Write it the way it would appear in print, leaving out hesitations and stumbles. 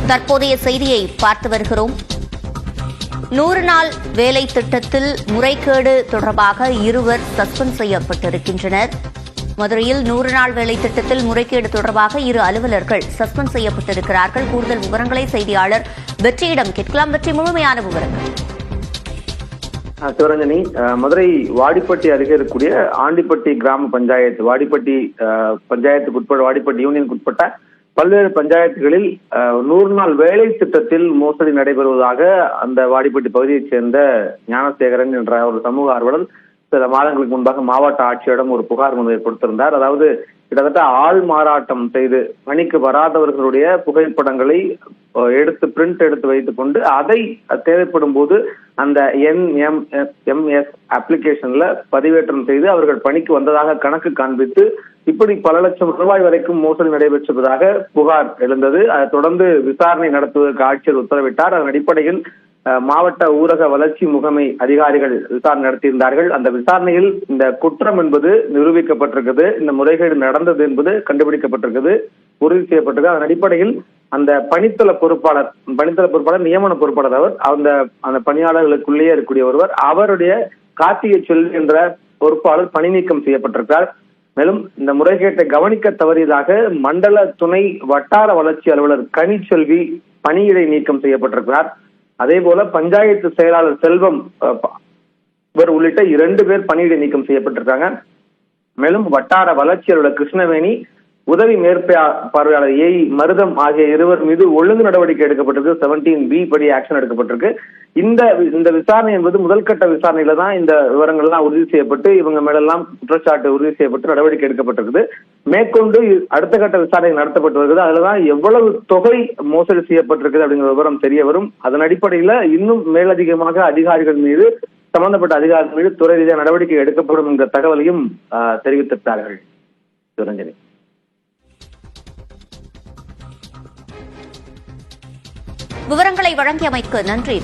தற்போதைய செய்தியை பார்த்து வருகிறோம். 100 நாள் வேலை திட்டத்தில் முறைகேடு தொடர்பாக இருவர் சஸ்பெண்ட் செய்யப்பட்டிருக்கின்றனர். மதுரையில் 100 நாள் வேலை திட்டத்தில் முறைகேடு தொடர்பாக 2 அலுவலர்கள் சஸ்பெண்ட் செய்யப்பட்டிருக்கிறார்கள். கூடுதல் விவரங்களை செய்தியாளர் வெற்றியிடம் கேட்கலாம். வெற்றி, முழுமையான விவரங்கள். சிவரஞ்சனி, மதுரை வாடிப்பட்டி அருகே இருக்கக்கூடிய ஆண்டிப்பட்டி கிராம பஞ்சாயத்து, வாடிப்பட்டி பஞ்சாயத்துக்குட்பட்ட, வாடிப்பட்டி யூனியனுக்கு உட்பட்ட பல்வேறு பஞ்சாயத்துகளில் 100 நாள் வேலை திட்டத்தில் மோசடி நடைபெறுவதாக அந்த வாடிப்பட்டி பகுதியைச் சேர்ந்த ஞானசேகரன் என்ற ஒரு சமூக ஆர்வலர் சில மாதங்களுக்கு முன்பாக மாவட்ட ஆட்சியரிடம் ஒரு புகார் மனுவை கொடுத்திருந்தார். அதாவது கிட்டத்தட்ட ஆள் மாறாட்டம் செய்து பணிக்கு வராதவர்களுடைய புகைப்படங்களை பிரிண்ட் எடுத்து வைத்துக் கொண்டு அதை தேவைப்படும் போது அந்த NMS அப்ளிகேஷன்ல பதிவேற்றம் செய்து அவர்கள் பணிக்கு வந்ததாக கணக்கு காண்பித்து இப்படி பல லட்சம் ரூபாய் வரைக்கும் மோசடி நடைபெற்றதாக புகார் எழுந்தது. அதை தொடர்ந்து விசாரணை நடத்துவதற்கு ஆட்சியர் உத்தரவிட்டார். அதன் அடிப்படையில் மாவட்ட ஊரக வளர்ச்சி முகமை அதிகாரிகள் விசாரணை நடத்தியிருந்தார்கள். அந்த விசாரணையில் இந்த குற்றம் என்பது நிரூபிக்கப்பட்டிருக்கிறது, இந்த முறைகேடு நடந்தது என்பது கண்டுபிடிக்கப்பட்டிருக்கிறது, உறுதி செய்யப்பட்டிருக்கு. அதன் அடிப்படையில் அந்த பணித்தள பொறுப்பாளர் நியமன பொறுப்பாளர் அவர் அந்த பணியாளர்களுக்குள்ளேயே இருக்கக்கூடிய ஒருவர், அவருடைய கார்த்திகை செல்வி என்ற பொறுப்பாளர் பணி நீக்கம் செய்யப்பட்டிருக்கிறார். மேலும் இந்த முறைகேட்டை கவனிக்க தவறியதாக மண்டல துணை வட்டார வளர்ச்சி அலுவலர் கனிச்செல்வி பணியிடை நீக்கம் செய்யப்பட்டிருக்கிறார். அதே போல பஞ்சாயத்து செயலாளர் செல்வம் இவர் உள்ளிட்ட 2 பேர் பணியிடை நீக்கம் செய்யப்பட்டிருக்காங்க. மேலும் வட்டார வளர்ச்சி அலுவலர் கிருஷ்ணவேணி, உதவி மேற்பார்வையாளர் ஏஇ மருதம் ஆகிய 2 மீது ஒழுங்கு நடவடிக்கை எடுக்கப்பட்டிருக்கு. 17B படி ஆக்ஷன் எடுக்கப்பட்டிருக்கு. இந்த விசாரணை என்பது முதல் கட்ட விசாரணையில தான் இந்த விவரங்கள் எல்லாம் உறுதி செய்யப்பட்டு இவங்க மேலெல்லாம் குற்றச்சாட்டு உறுதி செய்யப்பட்டு நடவடிக்கை எடுக்கப்பட்டிருக்குது. மேற்கொண்டு அடுத்த கட்ட விசாரணை நடத்தப்பட்டு வருகிறது. அதுலதான் எவ்வளவு தொகை மோசடி செய்யப்பட்டிருக்குது அப்படிங்கிற விவரம் தெரிய வரும். அதன் அடிப்படையில இன்னும் மேலதிகமாக அதிகாரிகள் மீது, சம்பந்தப்பட்ட அதிகாரிகள் மீது துறை ரீதியாக நடவடிக்கை எடுக்கப்படும் என்ற தகவலையும் தெரிவித்திருக்கிறார்கள். சிவரஞ்சனி, விவரங்களை வழங்கியமைக்கு நன்றி.